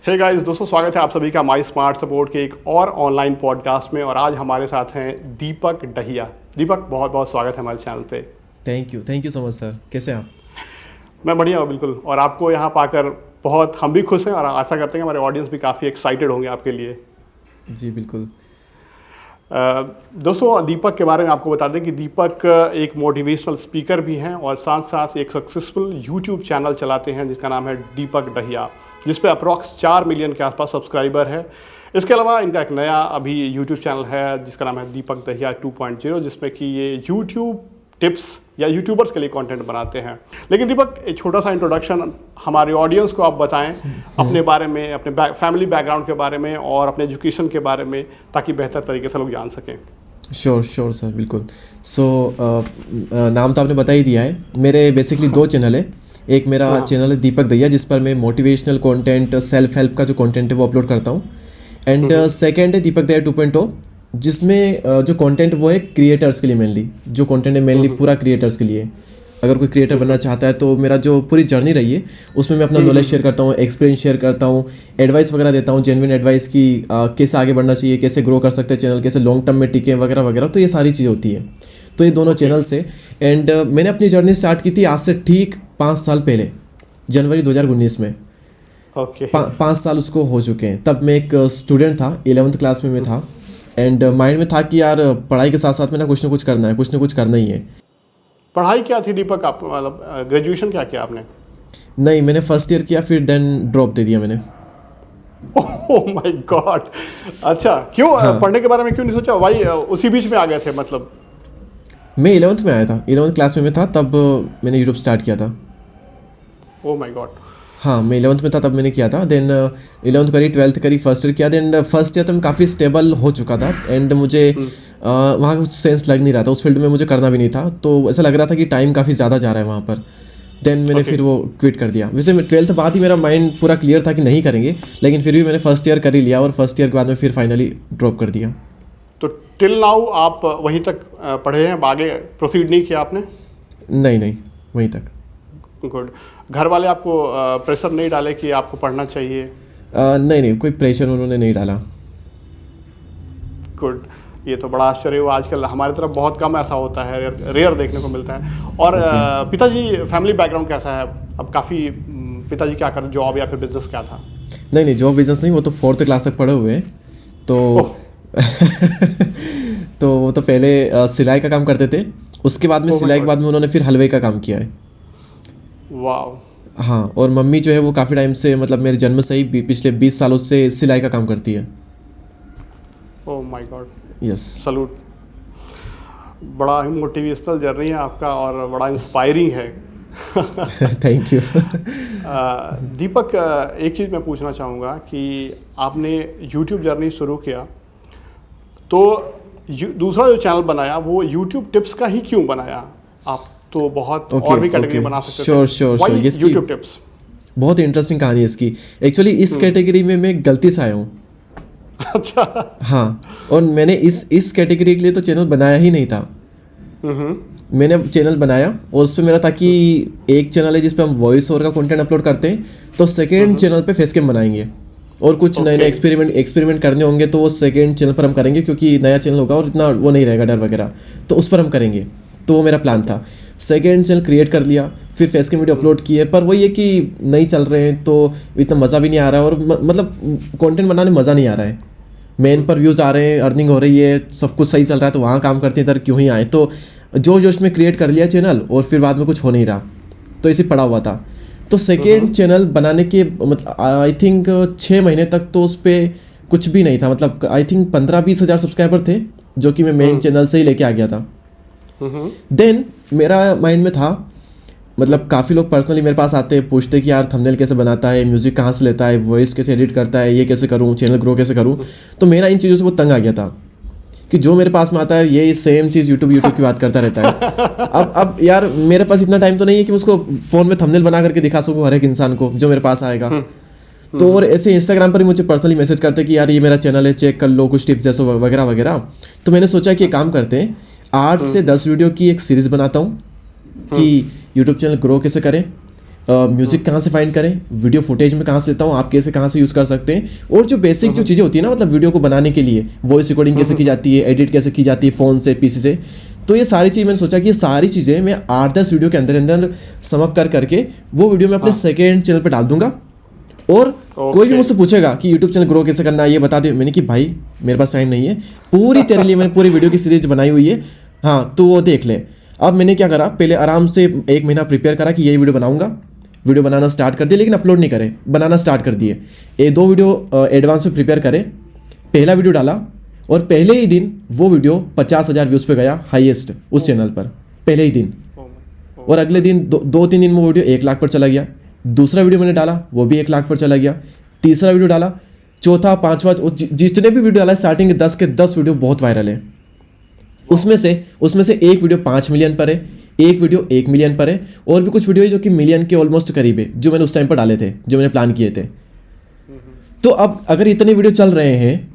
Hey guys दोस्तों, स्वागत है आप सभी का माई स्मार्ट सपोर्ट के एक और ऑनलाइन पॉडकास्ट में। और आज हमारे साथ हैं दीपक दहिया। दीपक, बहुत बहुत स्वागत है हमारे चैनल पे। Thank you so much sir. कैसे हैं आप? मैं बढ़िया हूँ बिल्कुल। और आपको यहाँ पाकर बहुत हम भी खुश हैं और आशा करते हैं हमारे ऑडियंस भी काफ़ी एक्साइटेड होंगे आपके लिए। जी बिल्कुल। दोस्तों, दीपक के बारे में आपको बता दें कि दीपक एक मोटिवेशनल स्पीकर भी हैं और साथ साथ एक सक्सेसफुल यूट्यूब चैनल चलाते हैं जिसका नाम है दीपक दहिया, जिस पे अप्रॉक्स 4 मिलियन के आसपास सब्सक्राइबर है। इसके अलावा इनका एक नया अभी यूट्यूब चैनल है जिसका नाम है दीपक दहिया 2.0, जिसमें कि ये यूट्यूब टिप्स या यूट्यूबर्स के लिए कंटेंट बनाते हैं। लेकिन दीपक, एक छोटा सा इंट्रोडक्शन हमारे ऑडियंस को आप बताएं अपने बारे में, अपने फैमिली बैकग्राउंड के बारे में और अपने एजुकेशन के बारे में, ताकि बेहतर तरीके से लोग जान सकें। श्योर सर, बिल्कुल। नाम तो आपने बता ही दिया है। मेरे बेसिकली 2 चैनल है। एक मेरा चैनल है दीपक दहिया, जिस पर मैं मोटिवेशनल कंटेंट, सेल्फ हेल्प का जो कंटेंट है वो अपलोड करता हूँ। एंड सेकंड है दीपक दहिया 2.0, जिसमें जो कंटेंट वो है क्रिएटर्स के लिए मेनली। जो कंटेंट है मेनली पूरा क्रिएटर्स के लिए। अगर कोई क्रिएटर बनना चाहता है तो मेरा जो पूरी जर्नी रही है उसमें मैं अपना नॉलेज शेयर करता हूँ, एक्सपीरियंस शेयर करता हूँ, एडवाइस वगैरह देता हूँ, जेन्युइन एडवाइस की कैसे आगे बढ़ना चाहिए, कैसे ग्रो कर सकते हैं चैनल, कैसे लॉन्ग टर्म में टिके वगैरह वगैरह। तो ये सारी चीज़ होती है। तो ये दोनों चैनल से। एंड मैंने अपनी जर्नी स्टार्ट की थी आज से ठीक 5 साल पहले, जनवरी 2019 में। ओके। 5 साल उसको हो चुके हैं। तब मैं एक स्टूडेंट था, 11th क्लास में मैं था। एंड माइंड में था कि यार पढ़ाई के साथ साथ में ना कुछ कुछ करना है, कुछ ना कुछ करना ही है। पढ़ाई क्या थी दीपक? आप मतलब ग्रेजुएशन क्या किया आपने? नहीं, मैंने फर्स्ट ईयर किया, फिर देन ड्रॉप दे दिया मैंने। Oh my God. अच्छा, क्यों? पढ़ने के बारे में क्यों नहीं सोचा? भाई उसी बीच में आ गए थे मतलब? मैं 11th में आया था, 11th क्लास में मैं था, तब मैंने यूट्यूब स्टार्ट किया था। Oh my God. हाँ, मैं 11th में था तब मैंने किया था। देन 11th करी, 12th करी, फर्स्ट ईयर किया। देन फर्स्ट ईयर तो मैं काफ़ी स्टेबल हो चुका था। एंड मुझे वहाँ कुछ सेंस लग नहीं रहा था, उस फील्ड में मुझे करना भी नहीं था। तो ऐसा लग रहा था कि टाइम काफ़ी ज़्यादा जा रहा है वहाँ पर। देन मैंने फिर वो क्विट कर दिया। वैसे मैं 12th बाद ही मेरा माइंड पूरा क्लियर था कि नहीं करेंगे, लेकिन फिर भी मैंने फर्स्ट ईयर कर ही लिया और फर्स्ट ईयर के बाद में फिर फाइनली ड्रॉप कर दिया। तो टिल नाउ आप वहीं तक पढ़े हैं, आगे प्रोसीड नहीं किया आपने? नहीं, वहीं तक। गुड। घर वाले आपको प्रेशर नहीं डाले कि आपको पढ़ना चाहिए? नहीं, कोई प्रेशर उन्होंने नहीं डाला। गुड। ये तो बड़ा आश्चर्य हुआ। आजकल हमारी तरफ बहुत कम ऐसा होता है, रेयर देखने को मिलता है। और पिताजी, फैमिली बैकग्राउंड कैसा है? अब काफ़ी पिताजी क्या करते, जॉब या फिर बिजनेस क्या था? नहीं, जॉब बिजनेस नहीं, वो तो 4th क्लास तक पढ़े हुए हैं। तो तो वो तो पहले सिलाई का काम करते थे। उसके बाद में सिलाई के बाद में उन्होंने फिर हलवे का काम किया है। वाह। हाँ, और मम्मी जो है वो काफ़ी टाइम से, मतलब मेरे जन्म से ही पिछले 20 सालों से सिलाई का काम करती है। Oh my God. Yes. Salute. बड़ा ही मोटिवेशनल जर्नी है आपका और बड़ा इंस्पायरिंग है। Thank you. दीपक, एक चीज़ मैं पूछना चाहूँगा कि आपने यूट्यूब जर्नी शुरू किया तो दूसरा जो चैनल बनाया वो यूट्यूब टिप्स का ही क्यों बनाया? आप तो बहुत और भी कैटेगरी बना सकते थे। श्योर। ये यूट्यूब टिप्स बहुत इंटरेस्टिंग कहानी है इसकी। एक्चुअली इस कैटेगरी में मैं गलती से आया हूँ। अच्छा। हाँ, और मैंने इस कैटेगरी के लिए तो चैनल बनाया ही नहीं था। मैंने चैनल बनाया और उस पर मेरा था कि एक चैनल है जिस पे हम वॉइस ओवर का कंटेंट अपलोड करते हैं, तो सेकंड चैनल पे फेस कैम बनाएंगे और कुछ नए एक्सपेरिमेंट करने होंगे तो वो सेकंड चैनल पर हम करेंगे, क्योंकि नया चैनल होगा और इतना वो नहीं रहेगा डर वगैरह, तो उस पर हम करेंगे। तो वो मेरा प्लान था। सेकंड चैनल क्रिएट कर लिया, फिर फेस कैम वीडियो अपलोड किए, पर वही है कि नहीं चल रहे हैं तो इतना मज़ा भी नहीं आ रहा है और मतलब कंटेंट बनाने में मज़ा नहीं आ रहा है। मेन पर व्यूज़ आ रहे हैं, अर्निंग हो रही है, सब कुछ सही चल रहा है, तो वहाँ काम करते हैं, इधर क्यों ही आए। तो जोश में क्रिएट कर लिया चैनल और फिर बाद में कुछ हो नहीं रहा, तो इसे पड़ा हुआ था। तो सेकेंड चैनल बनाने के मतलब आई थिंक 6 महीने तक तो उस पर कुछ भी नहीं था। मतलब आई थिंक 15-20 हज़ार सब्सक्राइबर थे, जो कि मैं मेन चैनल से ही लेके आ गया था। देन मेरा माइंड में था, मतलब काफ़ी लोग पर्सनली मेरे पास आते हैं, पूछते कि यार थंबनेल कैसे बनाता है, म्यूज़िक कहाँ से लेता है, वॉइस कैसे एडिट करता है, ये कैसे करूँ, चैनल ग्रो कैसे करूँ। तो मेरा इन चीज़ों से बहुत तंग आ गया था कि जो मेरे पास में आता है ये सेम चीज़ यूट्यूब की बात करता रहता है। अब यार मेरे पास इतना टाइम तो नहीं है कि मैं उसको फ़ोन में थंबनेल बना करके दिखा सकूँ हर एक इंसान को जो मेरे पास आएगा। तो और ऐसे इंस्टाग्राम पर ही मुझे पर्सनली मैसेज करते कि यार ये मेरा चैनल है, चेक कर लो, कुछ टिप्स जैसे वगैरह वगैरह। तो मैंने सोचा कि एक काम करते हैं, 8 से 10 वीडियो की एक सीरीज़ बनाता हूँ कि यूट्यूब चैनल ग्रो कैसे करें। म्यूजिक कहाँ से फाइंड करें, वीडियो फुटेज में कहाँ से लेता हूँ, आप कैसे कहाँ से यूज़ कर सकते हैं, और जो बेसिक जो चीज़ें होती है ना, मतलब वीडियो को बनाने के लिए वॉइस रिकॉर्डिंग कैसे की जाती है, एडिट कैसे की जाती है फ़ोन से, पीसी से। तो ये सारी चीज़ मैंने सोचा कि ये सारी चीज़ें मैं 8-10 वीडियो के अंदर अंदर समअप कर करके वो वीडियो मैं अपने सेकेंड चैनल पर डाल दूंगा। और कोई भी मुझसे पूछेगा कि यूट्यूब चैनल ग्रो कैसे करना है ये बता दे, मैंने कि भाई मेरे पास टाइम नहीं है, पूरी तेरे लिए मैंने पूरी वीडियो की सीरीज बनाई हुई है, हाँ तो वो देख ले। अब मैंने क्या करा, पहले आराम से 1 महीना प्रिपेयर करा कि ये वीडियो बनाऊंगा, वीडियो बनाना स्टार्ट कर दिया, लेकिन अपलोड नहीं करे, बनाना स्टार्ट कर दिए। ये 2 वीडियो एडवांस में प्रिपेयर करे, पहला वीडियो डाला और पहले ही दिन वो वीडियो 50,000 व्यूज़ पे गया, हाईएस्ट उस चैनल पर पहले ही दिन। और अगले दिन 2-3 दिन में वो वीडियो 1 लाख पर चला गया। दूसरा वीडियो मैंने डाला वो भी 1 लाख पर चला गया। तीसरा वीडियो डाला, चौथा, पांचवा, जितने भी वीडियो डाला स्टार्टिंग के 10 के 10 वीडियो बहुत वायरल है। उसमें से एक वीडियो 5 मिलियन पर है, एक वीडियो 1 मिलियन पर है, और भी कुछ वीडियो है जो कि मिलियन के ऑलमोस्ट करीब है, जो मैंने उस टाइम पर डाले थे, जो मैंने प्लान किए थे। तो अब अगर इतने वीडियो चल रहे हैं,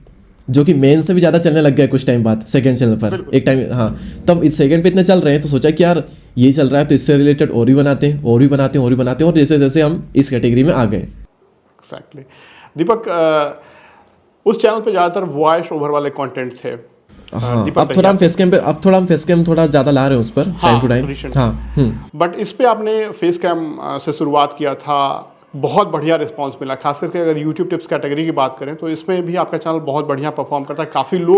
जो कि मेन से भी ज़्यादा चलने लग गया कुछ टाइम बाद सेकंड चैनल पर, एक टाइम, हाँ, तब इस सेकंड पे इतने चल रहे हैं, तो सोचा कि यार ये चल रहा है तो इससे रिलेटेड और भी बनाते हैं, और भी बनाते हैं, और भी बनाते हैं, और जैसे जैसे हम इस कैटेगरी में आ गए। एक्जैक्टली। दीपक, उस चैनल पे ज़्यादातर वॉइस ओवर वाले कंटेंट थे। हाँ, अब थोड़ा हम फेस कैम थोड़ा ज़्यादा ला रहे हैं उस पर, टाइम टू टाइम। हाँ, बट इस पे आपने फेस कैम से शुरुआत किया था, बहुत बढ़िया रिस्पांस मिला। खास करके अगर यूट्यूब टिप्स कैटेगरी की बात करें तो इसमें भी आपका चैनल बहुत बढ़िया परफॉर्म करता है,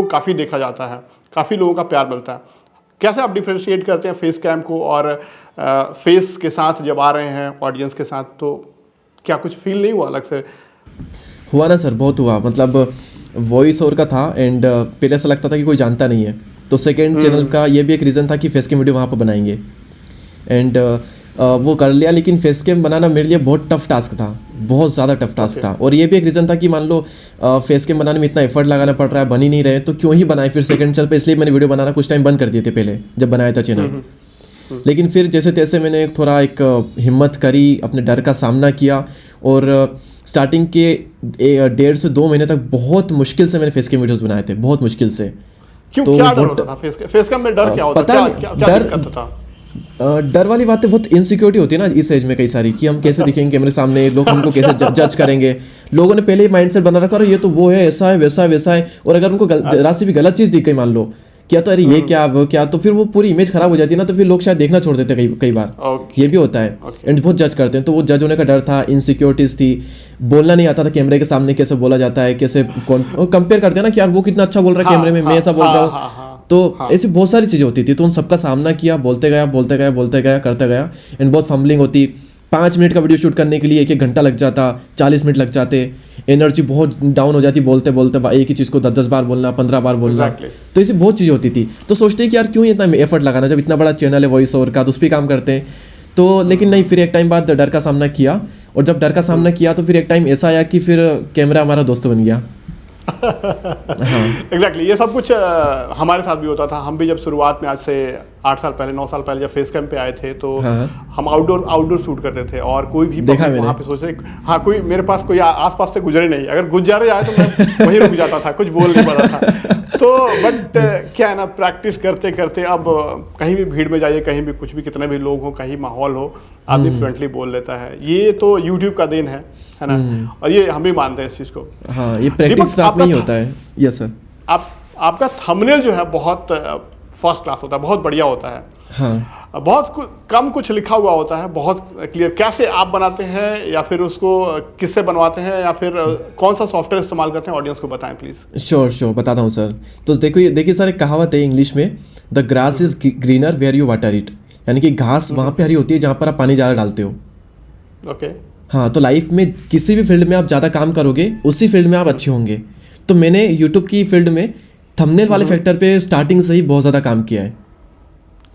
काफ़ी देखा जाता है, काफ़ी लोगों का प्यार मिलता है। कैसे आप डिफ्रेंशिएट करते हैं फेस कैम को और फेस के साथ जब आ रहे हैं ऑडियंस के साथ, तो क्या कुछ फील नहीं हुआ अलग से? हुआ ना सर, बहुत हुआ। मतलब वॉइस ओवर का था एंड पहले ऐसा लगता था कि कोई जानता नहीं है, तो सेकेंड चैनल का ये भी एक रीज़न था कि फेस कैम वीडियो वहाँ पर बनाएंगे, एंड वो कर लिया। लेकिन फेस कैम बनाना मेरे लिए बहुत टफ टास्क था, बहुत ज़्यादा टफ टास्क था। और ये भी एक रीज़न था कि मान लो फेस कैम बनाने में इतना एफर्ट लगाना पड़ रहा है, बन ही नहीं रहे, तो क्यों ही बनाए फिर सेकंड चैनल पे। इसलिए मैंने वीडियो बनाना कुछ टाइम बंद कर दिए थे पहले जब बनाया था चैनल। लेकिन फिर जैसे तैसे मैंने थोड़ा एक हिम्मत करी, अपने डर का सामना किया, और स्टार्टिंग के 1.5 से 2 महीने तक बहुत मुश्किल से मैंने फेस कैम वीडियोज़ बनाए थे, बहुत मुश्किल से। क्यों, तो क्या डर होता था फेस कैम में? डर क्या होता पता था? क्या दिक्कत था? डर वाली बातें, बहुत इनसिक्योरिटी होती है ना इस एज में कई सारी, कि हम कैसे दिखेंगे कैमरे सामने, लोग हमको कैसे जज करेंगे। लोगों ने पहले ही माइंडसेट बना रखा, ये तो वो है, ऐसा है, वैसा है, वैसा है। और अगर उनको जरा सी भी गलत चीज़ दिख गई, मान लो क्या, तो अरे ये क्या, वो क्या, तो फिर वो पूरी इमेज खराब हो जाती है ना, तो फिर लोग शायद देखना छोड़ देते हैं कई बार। ये भी होता है, एंड बहुत जज करते हैं। तो वो जज होने का डर था, इनसिक्योरिटीज़ थी, बोलना नहीं आता था कैमरे के सामने कैसे बोला जाता है, कैसे कंपेयर करते हैं ना कि यार वो कितना अच्छा बोल रहा है कैमरे में, मैं ऐसा बोल रहा हूँ। तो ऐसी बहुत सारी चीज़ें होती थी, तो उन सबका सामना किया, बोलते गया, करते गया, एंड बहुत फंबलिंग होती। 5 मिनट का वीडियो शूट करने के लिए 1-1 घंटा लग जाता, 40 मिनट लग जाते, एनर्जी बहुत डाउन हो जाती, बोलते एक ही चीज़ को 10-10 बार बोलना, 15 बार बोलना। तो ऐसी बहुत चीज़ें होती थी। तो सोचते हैं कि यार क्यों इतना एफर्ट लगाना, जब इतना बड़ा चैनल है वॉइस ओवर का, तो उस पर काम करते हैं। तो लेकिन नहीं, फिर एक टाइम बाद डर का सामना किया, और जब डर का सामना किया तो फिर एक टाइम ऐसा आया कि फिर कैमरा हमारा दोस्त बन गया। एग्जैक्टली, ये सब कुछ हमारे साथ भी होता था। हम भी जब शुरुआत में, आज से 8 साल पहले, 9 साल पहले जब फेस कैम पे आए थे, तो हम आउटडोर शूट करते थे, और कोई भी वहाँ पे सोचे, हाँ, कोई मेरे पास कोई आसपास से गुजरे नहीं, अगर गुजरे जाए तो मैं वहीं रुक जाता था, कुछ बोल नहीं पा रहा था। तो बट क्या है ना, प्रैक्टिस करते करते अब कहीं भी भीड़ में जाइए, कहीं भी कुछ भी, कितने भी लोग हो, कहीं माहौल हो, आदमी फ्लुएंटली बोल लेता है। ये तो यूट्यूब का देन है ना, और ये हम भी मानते हैं इस चीज़ को। हाँ, ये प्रैक्टिस साथ नहीं होता है। Yes sir. आपका थंबनेल जो है बहुत फर्स्ट क्लास होता है, बहुत बढ़िया होता है। हाँ, बहुत कम कुछ लिखा हुआ होता है, बहुत क्लियर। कैसे आप बनाते हैं, या फिर उसको किससे बनवाते हैं, या फिर कौन सा सॉफ्टवेयर इस्तेमाल करते हैं, ऑडियंस को बताएं प्लीज़। श्योर बताता हूँ सर। तो देखिए सर, एक कहावत है इंग्लिश में, the grass is greener where you water it, यानी कि घास वहाँ पे हरी होती है जहाँ पर आप पानी ज़्यादा डालते हो। ओके। हाँ, तो लाइफ में किसी भी फील्ड में आप ज़्यादा काम करोगे, उसी फील्ड में आप अच्छे होंगे। तो मैंने यूट्यूब की फील्ड में थंबनेल वाले फैक्टर पे स्टार्टिंग से ही बहुत ज़्यादा काम किया है।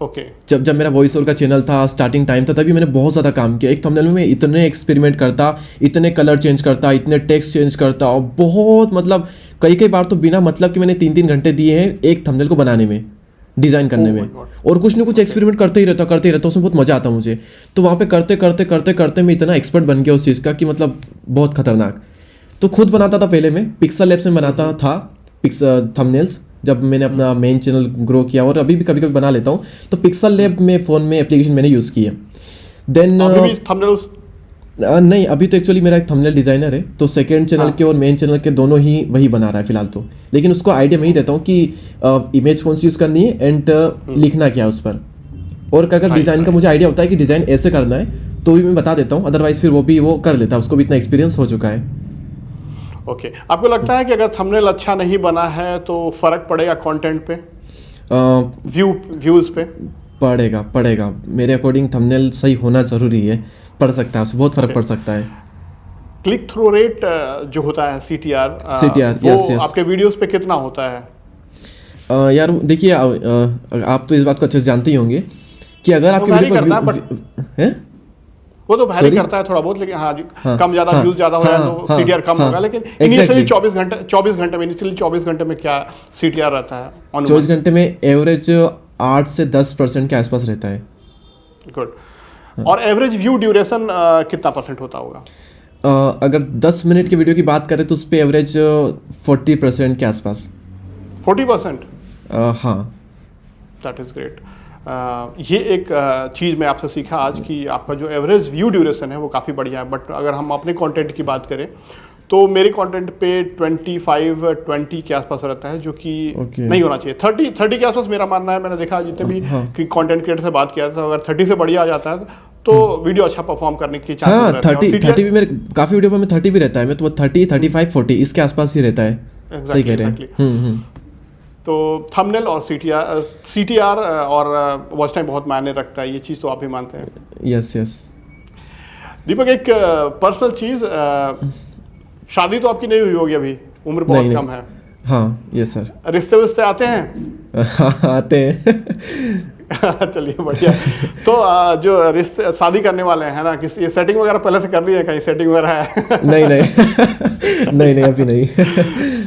ओके। जब मेरा वॉइस ओवर का चैनल था, स्टार्टिंग टाइम था, तभी मैंने बहुत ज़्यादा काम किया। एक थंबनेल में मैं इतने एक्सपेरिमेंट करता, इतने कलर चेंज करता, इतने टेक्स्ट चेंज करता, और बहुत, मतलब कई बार तो बिना मतलब कि मैंने 3-3 घंटे दिए हैं एक थंबनेल को बनाने में, डिज़ाइन करने में, और कुछ ना कुछ एक्सपेरिमेंट करते ही रहता, उसमें बहुत मज़ा आता मुझे। तो वहाँ पे करते मैं इतना एक्सपर्ट बन गया उस चीज़ का कि मतलब बहुत खतरनाक। तो खुद बनाता था पहले मैं, पिक्सल लैब्स में बनाता था थंबनेल्स, जब मैंने अपना मेन चैनल ग्रो किया, और अभी भी कभी बना लेता हूँ। तो पिक्सल लैब में फ़ोन में एप्लीकेशन मैंने यूज़ की है। देन नहीं, अभी तो एक्चुअली मेरा एक थंबनेल डिज़ाइनर है, तो सेकंड चैनल के और मेन चैनल के दोनों ही वही बना रहा है फिलहाल तो। लेकिन उसको आइडिया मैं ही देता हूँ कि इमेज कौन सी यूज़ करनी है एंड लिखना क्या है उस पर। और अगर डिज़ाइन का मुझे आइडिया होता है कि डिज़ाइन ऐसे करना है तो भी मैं बता देता हूँ, अदरवाइज फिर वो कर लेता है, उसको भी इतना एक्सपीरियंस हो चुका है। ओके, आपको लगता है कि अगर थंबनेल अच्छा नहीं बना है तो फर्क पड़ेगा कंटेंट पे, व्यूज पे? पड़ेगा मेरे अकॉर्डिंग थंबनेल सही होना ज़रूरी है, पड़ सकता है, उससे बहुत फ़र्क पड़ सकता है। क्लिक थ्रू रेट जो होता है CTR, यस आपके वीडियोस पे कितना होता है? यार देखिए, आप तो इस बात को अच्छे से जानते ही होंगे कि अगर आपके वीडियो पर वो तो वैरी करता है थोड़ा बहुत, लेकिन हाँ, कम ज़्यादा व्यूज ज़्यादा हो जाए तो CTR कम होगा। लेकिन इनिशियली 24 घंटे में इनिशियली 24 घंटे में क्या CTR रहता है? 24 घंटे में एवरेज 8 से 10% के आसपास रहता है। गुड। और एवरेज व्यू ड्यूरेशन कितना % होता होगा? अगर 10 मिनट की वीडियो की बात करें तो उस पर एवरेज 40% के आसपास। 40%? हाँ, दैट इज़ ग्रेट। ये एक चीज़ मैं आपसे सीखा आज कि आपका जो एवरेज व्यू ड्यूरेशन है वो काफ़ी बढ़िया है। बट अगर हम अपने कंटेंट की बात करें तो मेरे कंटेंट पे 25-20 के आसपास रहता है, जो कि नहीं होना चाहिए। 30 के आसपास मेरा मानना है। मैंने देखा जितने भी कंटेंट क्रिएटर से बात किया था, अगर 30 से बढ़िया आ जाता है तो वीडियो अच्छा परफॉर्म करने की चांसेस रहते हैं। 30 भी मेरे काफ़ी वीडियो में 30 भी रहता है, मैं तो 30, 35, 40 इसके आसपास ही रहता है। सही कह रहे हैं। तो थंबनेल और CTR और वॉच टाइम बहुत मायने रखता है, ये चीज़ तो आप भी मानते हैं? यस। दीपक, एक पर्सनल चीज़, शादी तो आपकी नहीं हुई होगी अभी, उम्र बहुत कम है। हाँ, यस सर। रिश्ते विश्ते आते हैं? हाँ, आते हैं। चलिए बढ़िया। तो जो रिश्ते शादी करने वाले हैं ना, किसी सेटिंग वगैरह पहले से कर ली है? कहीं सेटिंग वगैरह है? नहीं अभी नहीं।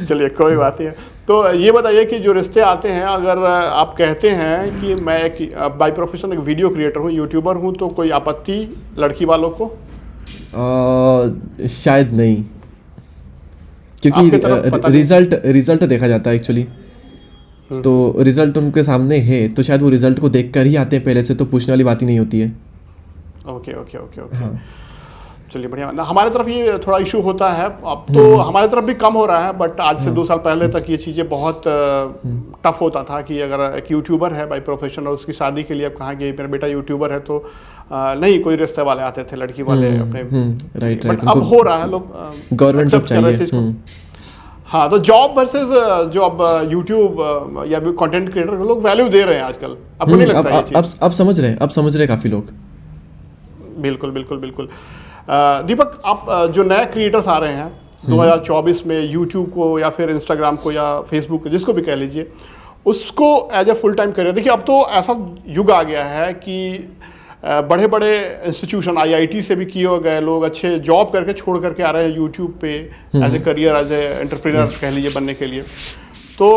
चलिए कोई बात नहीं है। तो ये बताइए कि जो रिश्ते आते हैं, अगर आप कहते हैं कि मैं एक बाय प्रोफेशन एक वीडियो क्रिएटर हूँ, यूट्यूबर हूँ, तो कोई आपत्ति लड़की वालों को? शायद नहीं, क्योंकि रिजल्ट देखा जाता है एक्चुअली। तो रिजल्ट उनके सामने है तो शायद वो रिजल्ट को देखकर ही आते हैं पहले से, तो पूछने वाली बात ही नहीं होती है। ओके। हाँ। चलिए बढ़िया। हमारे तरफ ये थोड़ा इशू होता है, अब तो हमारे तरफ भी कम हो रहा है, बट आज से 2 साल पहले तक ये चीज़ें बहुत टफ होता था कि अगर एक यूट्यूबर है बाय प्रोफेशन और उसकी शादी के लिए अब कहा कि मेरा बेटा यूट्यूबर है, तो नहीं कोई रिश्ते वाले आते थे, लड़की वाले अपने। राइट। अब हो रहा है, लोग गवर्नमेंट जॉब चाहिए। हाँ, तो जॉब वर्सेस जो अब यूट्यूब या कंटेंट क्रिएटर लोग वैल्यू दे रहे हैं आजकल, आपको नहीं लगता ये चीज़? अब समझ रहे काफ़ी लोग। बिल्कुल। दीपक, आप जो नए क्रिएटर्स आ रहे हैं 2024 में, यूट्यूब को या फिर इंस्टाग्राम को या फेसबुक को, जिसको भी कह लीजिए, उसको as a full time career, देखिए अब तो ऐसा युग आ गया है कि बड़े बड़े इंस्टीट्यूशन IIT से भी किए गए लोग अच्छे जॉब करके छोड़ करके आ रहे हैं यूट्यूब पे as a career, as a entrepreneur कह लीजिए, बनने के लिए। तो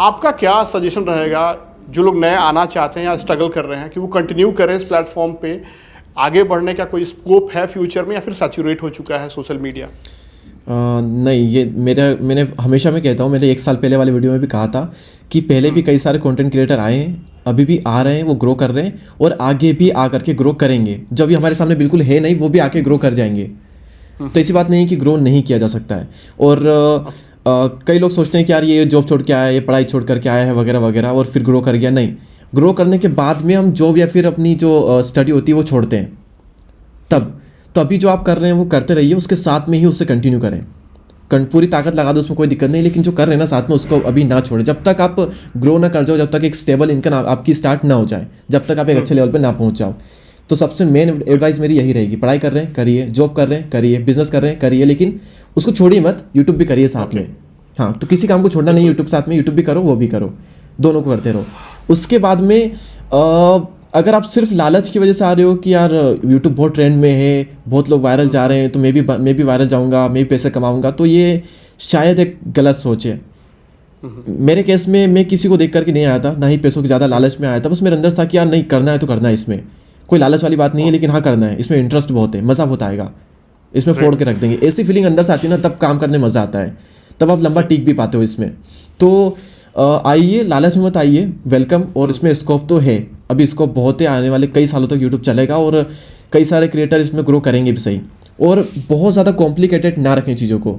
आपका क्या सजेशन रहेगा जो लोग नए आना चाहते हैं या स्ट्रगल कर रहे हैं, कि वो कंटिन्यू करें इस प्लेटफॉर्म पे, आगे बढ़ने का कोई स्कोप है फ्यूचर में, या फिर सैचुरेट हो चुका है सोशल मीडिया? नहीं, ये मैंने हमेशा मैं कहता हूँ, मैंने 1 साल पहले वाले वीडियो में भी कहा था कि पहले भी कई सारे कंटेंट क्रिएटर आए हैं, अभी भी आ रहे हैं, वो ग्रो कर रहे हैं और आगे भी आ करके ग्रो करेंगे। जो अभी हमारे सामने बिल्कुल है नहीं, वो भी आके ग्रो कर जाएंगे। तो ऐसी बात नहीं है कि ग्रो नहीं किया जा सकता है। और कई लोग सोचते हैं कि यार ये जॉब छोड़ के आया है, ये पढ़ाई छोड़ करके आया है वगैरह वगैरह और फिर ग्रो कर गया। नहीं, ग्रो करने के बाद में हम जॉब या फिर अपनी जो स्टडी होती है वो छोड़ते हैं तब। तो अभी जो आप कर रहे हैं वो करते रहिए, उसके साथ में ही उससे कंटिन्यू करें, पूरी ताकत लगा दो, उसमें कोई दिक्कत नहीं, लेकिन जो कर रहे हैं ना साथ में उसको अभी ना छोड़ें। जब तक आप ग्रो ना कर जाओ, जब तक एक स्टेबल इनकम आपकी स्टार्ट ना हो जाए, जब तक आप एक अच्छे लेवल पे ना पहुंच जाओ। तो सबसे मेन एडवाइस मेरी यही रहेगी, पढ़ाई कर रहे हैं करिए, जॉब कर रहे हैं करिए, बिजनेस कर रहे हैं करिए, लेकिन उसको छोड़िए मत, यूट्यूब भी करिए साथ में। हाँ, तो किसी काम को छोड़ना नहीं, यूट्यूब साथ में, यूट्यूब भी करो वो भी करो, दोनों को करते रहो। उसके बाद में अगर आप सिर्फ लालच की वजह से आ रहे हो कि यार यूट्यूब बहुत ट्रेंड में है, बहुत लोग वायरल जा रहे हैं, तो मैं भी वायरल जाऊंगा, मैं भी पैसे कमाऊंगा, तो ये शायद एक गलत सोच है। मेरे केस में मैं किसी को देख करके नहीं आया था, ना ही पैसों की ज़्यादा लालच में आया था। बस मेरे अंदर था कि यार नहीं, करना है तो करना है, इसमें कोई लालच वाली बात नहीं है, लेकिन हाँ करना है, इसमें इंटरेस्ट बहुत है, मज़ा बहुत आएगा, इसमें फोड़ के रख देंगे। ऐसी फीलिंग अंदर से आती है ना, तब काम करने मज़ा आता है, तब आप लंबा टिक भी पाते हो इसमें। तो आइए, लालच में मत आइए, वेलकम। और इसमें स्कोप तो है, अभी स्कोप बहुत है, आने वाले कई सालों तक यूट्यूब चलेगा और कई सारे क्रिएटर इसमें ग्रो करेंगे भी सही। और बहुत ज़्यादा कॉम्प्लिकेटेड ना रखें चीज़ों को,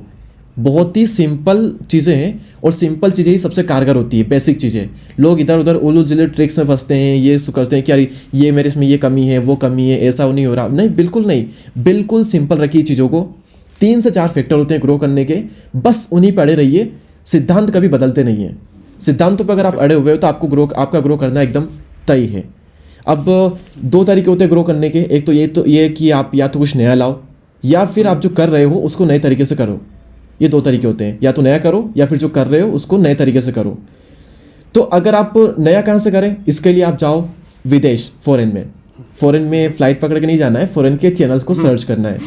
बहुत ही सिंपल चीज़ें हैं और सिंपल चीज़ें ही सबसे कारगर होती है, बेसिक चीज़ें। लोग इधर उधर उलझ जिले ट्रिक्स में फंसते हैं, ये करते हैं कि यार ये मेरे इसमें ये कमी है, वो कमी है, ऐसा नहीं हो रहा। नहीं, बिल्कुल नहीं, बिल्कुल सिंपल रखिए चीज़ों को। 3 से 4 फैक्टर होते हैं ग्रो करने के, बस उन्हीं पर अड़े रहिए। सिद्धांत कभी बदलते नहीं हैं। सिद्धांतों पर अगर आप अड़े हुए हो तो आपका ग्रो करना एकदम तय है। अब 2 तरीके होते हैं ग्रो करने के। एक तो ये कि आप या तो कुछ नया लाओ, या फिर आप जो कर रहे हो उसको नए तरीके से करो। ये 2 तरीके होते हैं, या तो नया करो या फिर जो कर रहे हो उसको नए तरीके से करो। तो अगर आप नया कहाँ से करें, इसके लिए आप जाओ विदेश, फॉरेन में फ्लाइट पकड़ के नहीं जाना है, फॉरेन के चैनल्स को सर्च करना है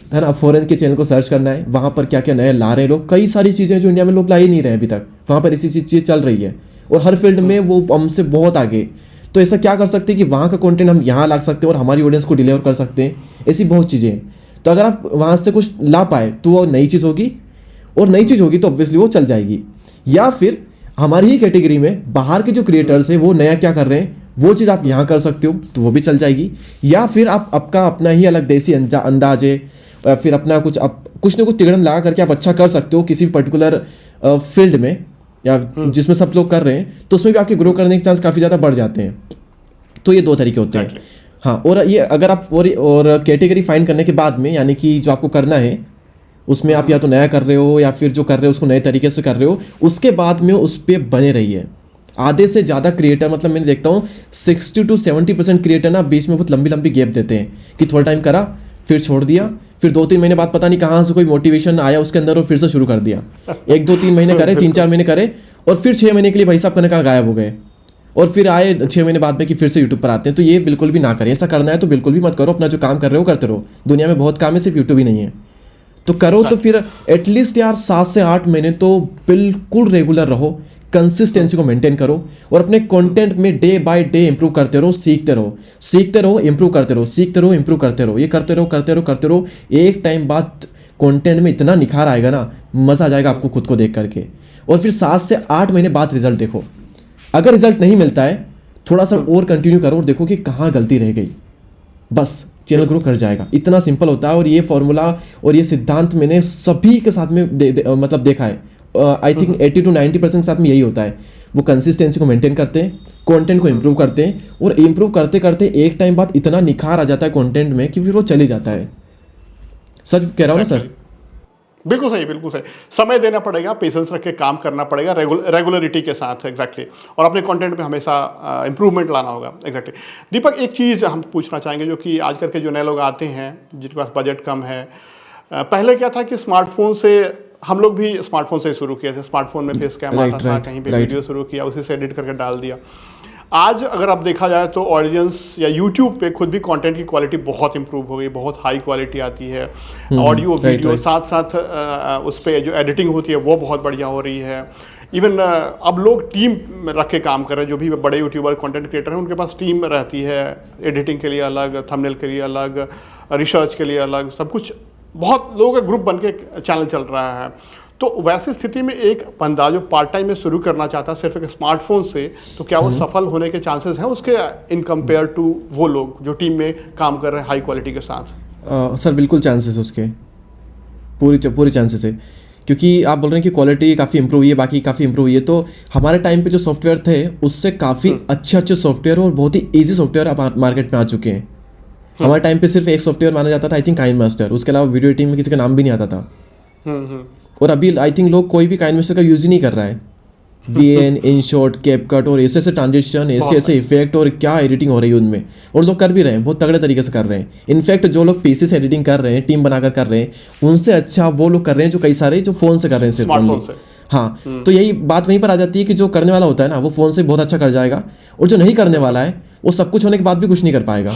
है ना। फॉरेन के चैनल को सर्च करना है, वहाँ पर क्या क्या नया ला रहे हैं लोग। कई सारी चीज़ें जो इंडिया में लोग ला ही नहीं रहे हैं अभी तक, वहाँ पर इसी चीज़ चल रही है और हर फील्ड में वो हमसे बहुत आगे। तो ऐसा क्या कर सकते हैं कि वहाँ का कंटेंट हम यहाँ ला सकते हैं और हमारी ऑडियंस को डिलीवर कर सकते हैं। ऐसी बहुत चीज़ें हैं। तो अगर आप वहाँ से कुछ ला पाए तो वो नई चीज़ होगी, और नई चीज़ होगी तो ऑब्वियसली वो चल जाएगी। या फिर हमारी ही कैटेगरी में बाहर के जो क्रिएटर्स हैं वो नया क्या कर रहे हैं, वो चीज़ आप यहाँ कर सकते हो तो वो भी चल जाएगी। या फिर आप आपका अपना ही अलग देसी अंदाज है, या फिर अपना कुछ ना कुछ तिगड़म लगा करके आप अच्छा कर सकते हो किसी पर्टिकुलर फील्ड में, या जिसमें सब लोग कर रहे हैं, तो उसमें भी आपके ग्रो करने के चांस काफ़ी ज़्यादा बढ़ जाते हैं। तो ये 2 तरीके होते हैं। हाँ, और ये अगर आप और कैटेगरी फाइंड करने के बाद में, यानी कि जो आपको करना है उसमें आप या तो नया कर रहे हो या फिर जो कर रहे हो उसको नए तरीके से कर रहे हो, उसके बाद में उस पर बने रहिए। आधे से ज़्यादा क्रिएटर, मतलब मैंने देखता हूँ 60 to 70% क्रिएटर ना बीच में बहुत लंबी लंबी गैप देते हैं कि थोड़ा टाइम करा फिर छोड़ दिया, फिर 2-3 महीने बाद पता नहीं कहाँ से कोई मोटिवेशन आया उसके अंदर और फिर से शुरू कर दिया। 1-2-3 महीने करे, 3-4 महीने करे, और फिर 6 महीने के लिए भाई साहब कहाँ गायब हो गए, और फिर आए 6 महीने बाद में कि फिर से यूट्यूब पर आते हैं। तो ये बिल्कुल भी ना करें। ऐसा करना है तो बिल्कुल भी मत करो। अपना जो काम कर रहे हो करते रहो। दुनिया में बहुत काम है, सिर्फ यूट्यूब ही नहीं है। तो करो तो फिर एटलीस्ट यार 7 से 8 महीने तो बिल्कुल रेगुलर रहो, कंसिस्टेंसी को मेंटेन करो और अपने कंटेंट में डे बाय डे इंप्रूव करते रहो, सीखते रहो, इंप्रूव करते रहो, सीखते रहो, इंप्रूव करते रहो। ये करते रहो। एक टाइम बाद कंटेंट में इतना निखार आएगा ना, मज़ा आ जाएगा आपको खुद को देख करके। और फिर 7 से 8 महीने बाद रिजल्ट देखो। अगर रिजल्ट नहीं मिलता है, थोड़ा सा और कंटिन्यू करो और देखो कि कहाँ गलती रह गई, बस चैनल ग्रो कर जाएगा। इतना सिंपल होता है। और ये फॉर्मूला और ये सिद्धांत मैंने सभी के साथ में मतलब देखा है। आई थिंक 80 to 90% के साथ में यही होता है। वो कंसिस्टेंसी को मेंटेन करते हैं, कंटेंट को इंप्रूव करते हैं, और इंप्रूव करते करते एक टाइम बाद इतना निखार आ जाता है कंटेंट में कि फिर वो चले जाता है। सच कह रहा हूँ ना सर? बिल्कुल सही। समय देना पड़ेगा, पेशेंस रख के काम करना पड़ेगा, रेगुलरिटी के साथ। एग्जैक्टली। और अपने कंटेंट में हमेशा इंप्रूवमेंट लाना होगा। एग्जैक्टली। दीपक, एक चीज़ हम पूछना चाहेंगे, जो कि आजकल के जो नए लोग आते हैं जिनके पास बजट कम है, पहले क्या था कि स्मार्टफोन से, हम लोग भी स्मार्टफोन से शुरू किए थे। स्मार्टफोन में फेस कैम आता था, कहीं पे वीडियो शुरू किया, उसी से एडिट करके डाल दिया। आज अगर आप देखा जाए तो ऑडियंस या यूट्यूब पे खुद भी कंटेंट की क्वालिटी बहुत इंप्रूव हो गई, बहुत हाई क्वालिटी आती है। ऑडियो वीडियो साथ साथ उस पर जो एडिटिंग होती है वो बहुत बढ़िया हो रही है। इवन अब लोग टीम रख के काम कर रहे हैं। जो भी बड़े यूट्यूबर कंटेंट क्रिएटर हैं उनके पास टीम रहती है, एडिटिंग के लिए अलग, थंबनेल के लिए अलग, रिसर्च के लिए अलग, सब कुछ। बहुत लोगों का ग्रुप बन के चैनल चल रहा है। तो वैसी स्थिति में एक बंदा जो पार्ट टाइम में शुरू करना चाहता है सिर्फ एक स्मार्टफोन से, तो क्या वो सफल होने के चांसेस हैं उसके इन कंपेयर टू वो लोग जो टीम में काम कर रहे हैं हाई क्वालिटी के साथ? सर बिल्कुल चांसेस उसके, पूरी चांसेस है। क्योंकि आप बोल रहे हैं कि क्वालिटी काफ़ी इंप्रूव हुई है, बाकी काफ़ी इंप्रूव हुई है। तो हमारे टाइम पे जो सॉफ्टवेयर थे उससे काफ़ी अच्छे सॉफ्टवेयर और बहुत ही ईजी सॉफ्टवेयर अब मार्केट में आ चुके हैं। हमारे टाइम पे सिर्फ एक सॉफ्टवेयर माना जाता था, आई थिंक काइनमास्टर। उसके अलावा वीडियो एडिटिंग में किसी का नाम भी नहीं आता था। और अभी आई थिंक लोग कोई भी काइनमास्टर का यूज़ ही नहीं कर रहा है। VN, InShot, CapCut और ऐसे ट्रांजिशन, ऐसे इफेक्ट और क्या एडिटिंग हो रही है उनमें, और लोग कर भी रहे हैं, बहुत तगड़े तरीके से कर रहे हैं। इनफैक्ट जो लोग PC से एडिटिंग कर रहे हैं, टीम बनाकर कर रहे हैं, उनसे अच्छा वो लोग कर रहे हैं जो कई सारे जो फ़ोन से कर रहे हैं सिर्फ ओनली। हाँ, तो यही बात वहीं पर आ जाती है कि जो करने वाला होता है ना वो फ़ोन से बहुत अच्छा कर जाएगा, और जो नहीं करने वाला है वो सब कुछ होने के बाद भी कुछ नहीं कर पाएगा।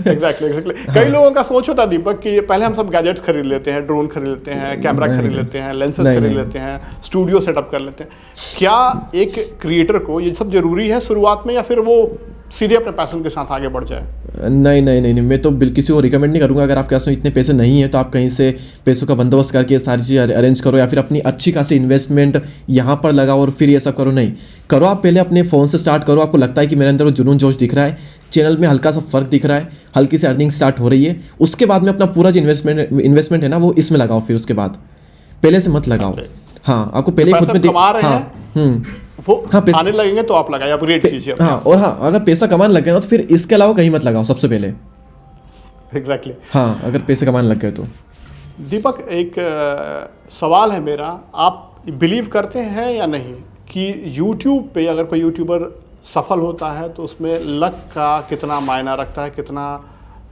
एग्जैक्टली। कई लोगों का सोच होता है दीपक कि पहले हम सब गैजेट्स खरीद लेते हैं, ड्रोन खरीद लेते हैं, कैमरा खरीद लेते हैं, लेंसेज खरीद लेते हैं, स्टूडियो सेटअप कर लेते हैं। क्या एक क्रिएटर को ये सब जरूरी है शुरुआत में, या फिर वो सीधे अपने पैशन के साथ आगे बढ़ जाए? नहीं नहीं नहीं नहीं, मैं तो किसी को रिकमेंड नहीं करूंगा। अगर आपके पास में इतने पैसे नहीं है तो आप कहीं से पैसों का बंदोबस्त करके सारी चीज़ें अरेंज करो, या फिर अपनी अच्छी खासी इन्वेस्टमेंट यहाँ पर लगाओ और फिर ये सब करो। नहीं करो, आप पहले अपने फ़ोन से स्टार्ट करो। आपको लगता है कि मेरे अंदर वो जुनून जोश दिख रहा है, चैनल में हल्का सा फ़र्क दिख रहा है, हल्की सी अर्निंग स्टार्ट हो रही है, उसके बाद में अपना पूरा जो इन्वेस्टमेंट है ना वो इसमें लगाओ। फिर उसके बाद पहले से मत लगाओ। हाँ, आपको पहले खुद में कमा रहे हाँ हैं वो आने लगेंगे तो आप लगाइए, अपग्रेड कीजिए। हाँ, और हाँ, अगर पैसा कमाने लग गए ना तो फिर इसके अलावा कहीं मत लगाओ सबसे पहले। एग्जैक्टली। हाँ, अगर पैसे कमाने लग गए तो। दीपक, एक सवाल है मेरा, आप बिलीव करते हैं या नहीं कि YouTube पे अगर कोई यूट्यूबर सफल होता है तो उसमें लक का कितना मायना रखता है, कितना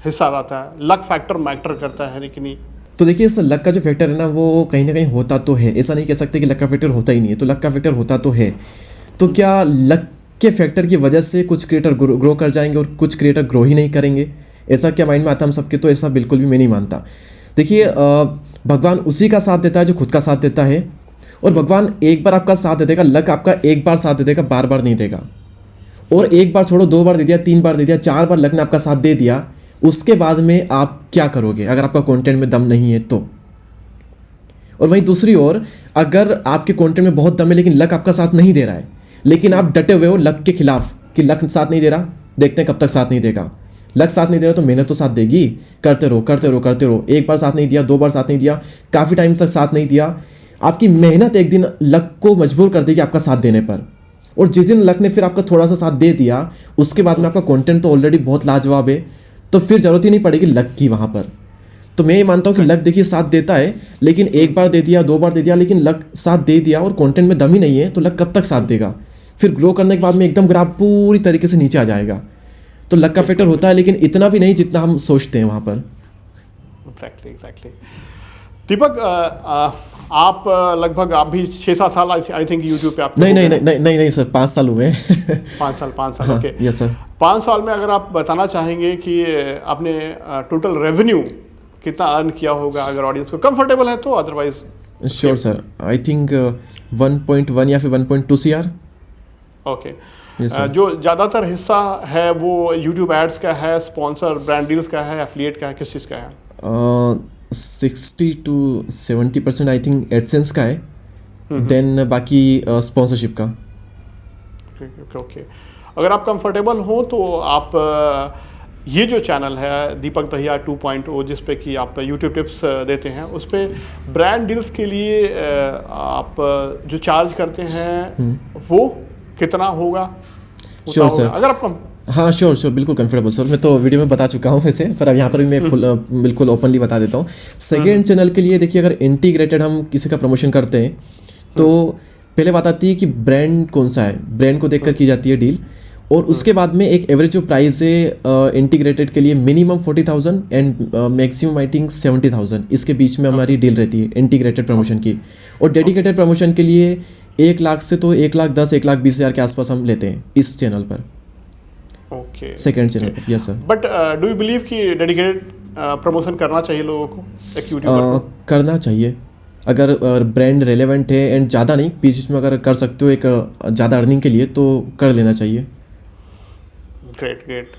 हिस्सा रहता है? लक फैक्टर मैटर करता है कि नहीं? तो देखिए, इस लक का जो फैक्टर है ना वो कहीं ना कहीं होता तो है, ऐसा नहीं कह सकते कि लक का फैक्टर होता ही नहीं है। तो लक का फैक्टर होता तो है। तो क्या लक के फैक्टर की वजह से कुछ क्रिएटर ग्रो कर जाएंगे और कुछ क्रिएटर ग्रो ही नहीं करेंगे? ऐसा क्या माइंड में आता है हम सबके? तो ऐसा बिल्कुल भी मैं नहीं मानता। देखिए, भगवान उसी का साथ देता है जो खुद का साथ देता है, और भगवान एक बार आपका साथ दे देगा, लक आपका एक बार साथ दे देगा, बार बार नहीं देगा। और एक बार छोड़ो, 2 बार दे दिया, 3 बार दे दिया, 4 बार लक ने आपका साथ दे दिया, उसके बाद में आप क्या करोगे अगर आपका कंटेंट में दम नहीं है तो? और वहीं दूसरी ओर, अगर आपके कंटेंट में बहुत दम है लेकिन लक आपका साथ नहीं दे रहा है, लेकिन आप डटे हुए हो लक के खिलाफ कि लक साथ नहीं दे रहा, देखते हैं कब तक साथ नहीं देगा। लक साथ नहीं दे रहा तो मेहनत तो साथ देगी, करते रहो करते रहो करते रहो। एक बार साथ नहीं दिया, 2 बार साथ नहीं दिया, काफ़ी टाइम तक साथ नहीं दिया, आपकी मेहनत एक दिन लक को मजबूर कर देगी आपका साथ देने पर। और जिस दिन लक ने फिर आपका थोड़ा सा साथ दे दिया, उसके बाद में आपका कंटेंट तो ऑलरेडी बहुत लाजवाब है, तो फिर जरूरत ही नहीं पड़ेगी लक की वहाँ पर। तो मैं ये मानता हूँ कि लक देखिए साथ देता है, लेकिन एक बार दे दिया, 2 बार दे दिया, लेकिन लक साथ दे दिया और कंटेंट में दम ही नहीं है तो लक कब तक साथ देगा? फिर ग्रो करने के बाद में एकदम ग्राफ पूरी तरीके से नीचे आ जाएगा। तो लक का फैक्टर होता है, लेकिन इतना भी नहीं जितना हम सोचते हैं वहाँ पर। एग्जैक्टली। दीपक, आप लगभग आप भी 6-7 साल आई थिंक यूट्यूब पे आप? नहीं सर, 5 साल हुए हैं। 5 साल, ओके। Yes sir. 5 साल में अगर आप बताना चाहेंगे कि आपने टोटल रेवेन्यू कितना अर्न किया होगा, अगर ऑडियंस को कंफर्टेबल है तो? Otherwise sure sir, I think 1.1 या फिर 1.2 CR। ओके। जो ज़्यादातर हिस्सा है वो यूट्यूब एड्स का है, स्पॉन्सर ब्रांड डील्स का है, एफिलिएट का है, किस चीज़ का है? 60 to 70% आई थिंक एडसेंस का है, देन बाकी स्पॉन्सरशिप का। ओके। अगर आप कंफर्टेबल हो तो आप ये जो चैनल है दीपक दहिया 2.0 जिस पे कि आप यूट्यूब टिप्स देते हैं, उस पे ब्रांड डील्स के लिए आप जो चार्ज करते हैं वो कितना होगा? श्योर सर, अगर आप हाँ श्योर बिल्कुल कंफर्टेबल सर। मैं तो वीडियो में बता चुका हूँ वैसे, पर अब यहाँ पर भी मैं बिल्कुल ओपनली बता देता हूँ। सेकेंड चैनल के लिए देखिए, अगर इंटीग्रेटेड हम किसी का प्रमोशन करते हैं तो पहले बात आती है कि ब्रांड कौन सा है, ब्रांड को देखकर की जाती है डील, और उसके बाद में एक एवरेज जो प्राइस है इंटीग्रेटेड के लिए minimum 40,000 and maximum I think 70,000, इसके बीच में हमारी डील रहती है इंटीग्रेटेड प्रमोशन की। और डेडिकेटेड प्रमोशन के लिए 1 लाख से तो 1,10,000 1,20,000 के आसपास हम लेते हैं इस चैनल पर। ओके। सेकेंड चैनल पर, yes sir. But do you believe कि डेडिकेटेड प्रमोशन करना चाहिए लोगों को, एक यूट्यूबर को? करना चाहिए, अगर ब्रांड रेलेवेंट है एंड ज़्यादा नहीं, बीच में अगर कर सकते हो एक ज़्यादा अर्निंग के लिए तो कर लेना चाहिए। ग्रेट।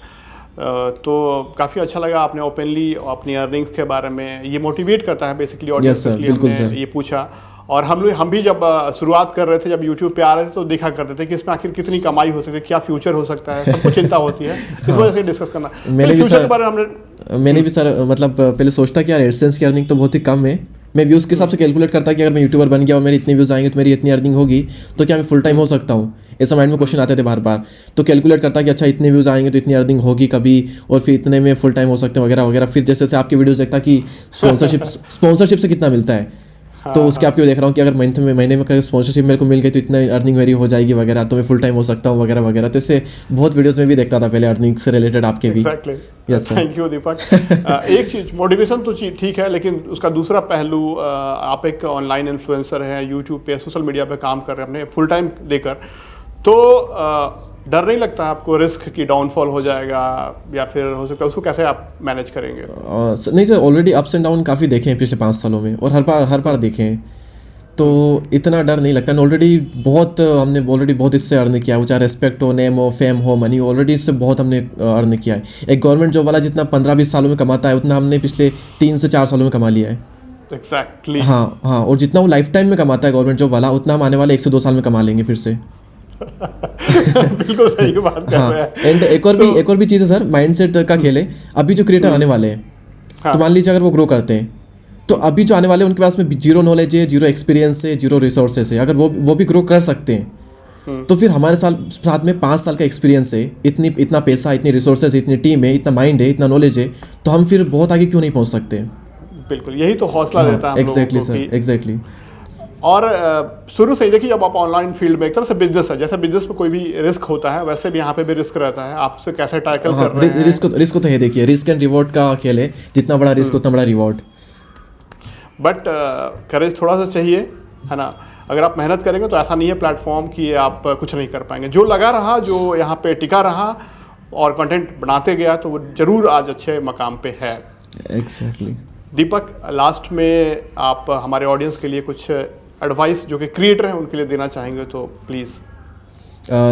तो काफ़ी अच्छा लगा आपने ओपनली अपनी अर्निंग्स के बारे में, ये मोटिवेट करता है बेसिकली ऑडियंस के लिए। हमने ये पूछा, और हम भी जब शुरुआत कर रहे थे, जब यूट्यूब पे आ रहे थे तो देखा करते थे कि इसमें आखिर कितनी कमाई हो सकती है, क्या फ्यूचर हो सकता है, सबको चिंता होती है, इस वजह से डिस्कस करना। मैंने भी सर मतलब पहले सोचता कि यार एडसेंस की अर्निंग तो बहुत ही कम है, मैं व्यूज़ के हिसाब से कैलकुलेट करता कि अगर मैं यूट्यूबर बन गया और मेरे इतने व्यूज़ आएंगे तो मेरी इतनी अर्निंग होगी, तो क्या मैं फुल टाइम हो सकता हूँ? ऐसा माइंड में क्वेश्चन आते थे बार बार। तो कैलकुलेट करता कि अच्छा इतने व्यूज़ आएंगे तो इतनी अर्निंग होगी कभी, और फिर इतने में फुल टाइम हो सकते हैं वगैरह वगैरह। फिर जैसे आपकी वीडियोस देखता कि स्पॉन्सरशिप से कितना मिलता है, तो उसके आपको देख रहा हूँ कि अगर महीने में कहीं स्पॉन्सरशिप मेरे को मिल गई तो इतना अर्निंग मेरी हो जाएगी वगैरह, तो मैं फुल टाइम हो सकता हूँ वगैरह वगैरह। तो इससे बहुत वीडियोस में भी देखता था पहले अर्निंग से रिलेटेड आपके भी। थैंक यू दीपक। एक चीज़, मोटिवेशन तो ठीक है, लेकिन उसका दूसरा पहलू, आप एक ऑनलाइन इन्फ्लुएंसर हैं, यूट्यूब पे सोशल मीडिया पे काम कर रहे हैं अपने फुल टाइम देकर, तो डर नहीं लगता आपको रिस्क की डाउनफॉल हो जाएगा, या फिर हो सकता है उसको कैसे आप मैनेज करेंगे? नहीं sir, already ups and down काफ़ी देखे हैं पिछले 5 सालों में, और हर बार देखे हैं। तो इतना डर नहीं लगता। ऑलरेडी हमने ऑलरेडी बहुत इससे अर्न किया है, वो चाहे रेस्पेक्ट हो, नेम हो, फेम हो, मनी, ऑलरेडी इससे बहुत हमने अर्न किया है। एक गवर्नमेंट जॉब वाला जितना 15-20 सालों में कमाता है उतना हमने पिछले 3 से 4 सालों में कमा लिया है। एग्जैक्टली हाँ, और जितना वो लाइफ टाइम में कमाता है गवर्नमेंट जॉब वाला, उतना हम आने वाले 1 से 2 साल में कमा लेंगे फिर से। बिल्कुल सही बात कर रहे हैं। एंड एक और भी चीज़ है सर, माइंडसेट का खेल है। अभी जो क्रिएटर आने वाले हैं, तो मान लीजिए अगर वो ग्रो करते हैं, तो अभी जो आने वाले हैं उनके पास में जीरो नॉलेज है, जीरो एक्सपीरियंस है, जीरो रिसोर्सेस है, अगर वो भी ग्रो कर सकते हैं, तो फिर हमारे साथ में 5 साल का एक्सपीरियंस है, इतना पैसा, इतनी रिसोर्सेज, इतनी टीम है, इतना माइंड है, इतना नॉलेज है, तो हम फिर बहुत आगे क्यों नहीं पहुंच सकते। बिल्कुल, यही तो हौसला देता है। Exactly sir, exactly. और शुरू से ही देखिए, जब आप ऑनलाइन फील्ड में, एक तरह से बिजनेस है, जैसे बिजनेस में कोई भी रिस्क होता है वैसे भी यहाँ पे भी रिस्क रहता है। आपसे कैसे टैकल कर रहे हैं। रिस्क तो है, देखिए रिस्क एंड रिवॉर्ड का खेल है, जितना बड़ा रिस्क उतना बड़ा रिवॉर्ड। बट करेज थोड़ा सा चाहिए, है ना। अगर आप मेहनत करेंगे तो ऐसा नहीं है प्लेटफॉर्म कि आप कुछ नहीं कर पाएंगे। जो लगा रहा, जो यहाँ पे टिका रहा और कंटेंट बनाते गया, तो वो जरूर आज अच्छे मकाम पे है। एग्जैक्टली। दीपक, लास्ट में आप हमारे ऑडियंस के लिए कुछ एडवाइस जो कि क्रिएटर हैं उनके लिए देना चाहेंगे तो प्लीज़।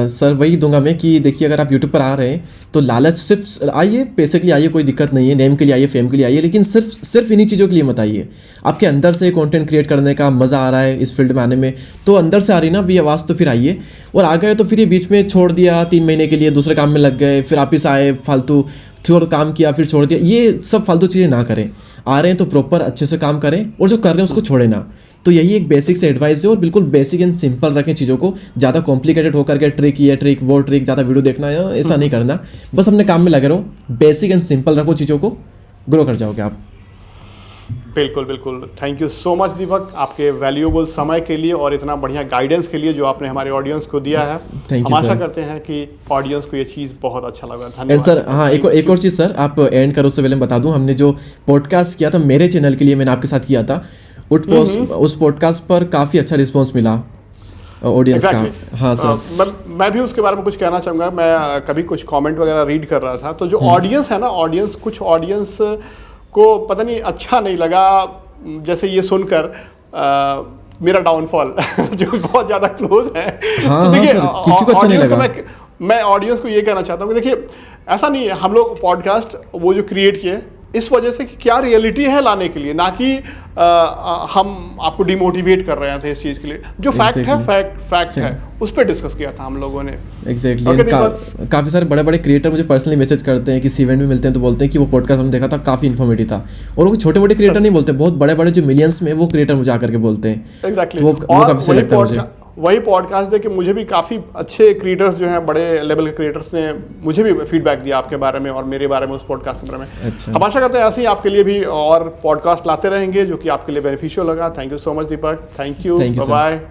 सर वही दूंगा मैं कि देखिए, अगर आप यूट्यूब पर आ रहे हैं तो लालच सिर्फ आइए, पैसे के लिए आइए, कोई दिक्कत नहीं है, नेम के लिए आइए, फेम के लिए आइए, लेकिन सिर्फ इन्हीं चीज़ों के लिए मत आइए। आपके अंदर से कंटेंट क्रिएट करने का मज़ा आ रहा है इस फील्ड में आने में, तो अंदर से आ रही ना भी आवाज़, तो फिर आइए। और आ गए तो फिर ये बीच में छोड़ दिया, 3 महीने के लिए दूसरे काम में लग गए, फिर वापिस आए, फालतू थोड़ा काम किया, फिर छोड़ दिया, ये सब फालतू चीज़ें ना करें। आ रहे हैं तो प्रॉपर अच्छे से काम करें, और जो कर रहे हैं उसको छोड़े ना। तो यही एक बेसिक से एडवाइस है, और बिल्कुल बेसिक एंड सिंपल रखें चीज़ों को। ज़्यादा कॉम्प्लिकेटेड होकर के ट्रिक, ये ट्रिक, वो ट्रिक, ज़्यादा वीडियो देखना है, ऐसा नहीं करना। बस अपने काम में लगे रहो, बेसिक एंड सिंपल रखो चीज़ों को, ग्रो कर जाओगे आप। बिल्कुल बिल्कुल। थैंक यू सो मच दीपक, आपके वैल्यूएबल समय के लिए और इतना बढ़िया गाइडेंस के लिए जो आपने हमारे ऑडियंस को दिया है। थैंक यू हम सर। आशा करते हैं कि ऑडियंस को ये चीज़ बहुत अच्छा लगा। एंड धन्यवाद सर, हाँ, एक और चीज़ सर, आप एंड करो उससे पहले मैं बता दूं, हमने जो पॉडकास्ट किया था मेरे चैनल के लिए, मैंने आपके साथ किया था, उस पॉडकास्ट पर काफ़ी अच्छा रिस्पॉन्स मिला ऑडियंस का। हाँ सर, मैं भी उसके बारे में कुछ कहना चाहूँगा। मैं कभी कुछ कमेंट वगैरह रीड कर रहा था, तो जो ऑडियंस है ना, कुछ ऑडियंस को पता नहीं अच्छा नहीं लगा, जैसे ये सुनकर मेरा डाउनफॉल जो बहुत ज़्यादा क्लोज है। हाँ, तो देखिए, सर, किसी को अच्छा नहीं लगा। मैं ऑडियंस को ये कहना चाहता हूँ कि देखिए, ऐसा नहीं है, हम लोग पॉडकास्ट वो जो क्रिएट किए इस वजह से कि क्या रियलिटी है लाने के लिए, ना कि हम आपको डिमोटिवेट कर रहे थे इस चीज़ के लिए। जो फैक्ट है, फैक्ट है, उस पर डिस्कस किया था हम लोगों ने। एग्जैक्टली। काफ़ी सारे बड़े बड़े क्रिएटर मुझे पर्सनली मैसेज करते हैं, किसी इवेंट में मिलते हैं तो बोलते हैं कि वो पॉडकास्ट हमने देखा था, काफ़ी इन्फॉर्मेटिव था। और वो छोटे मोटे क्रिएटर नहीं बोलते, बहुत बड़े बड़े जो मिलियंस में, वो क्रिएटर मुझे आकर के बोलते हैं। एग्जैक्टली। वो काफ़ी सही लगता है मुझे। वही पॉडकास्ट देख के मुझे भी काफ़ी अच्छे क्रिएटर्स जो हैं, बड़े लेवल के क्रिएटर्स ने मुझे भी फीडबैक दिया आपके बारे में और मेरे बारे में, उस पॉडकास्ट के बारे में। अच्छा। हम आशा करते हैं ऐसे ही आपके लिए भी और पॉडकास्ट लाते रहेंगे जो कि आपके लिए बेनिफिशियल लगा। Thank you so much Deepak. Thank you, bye.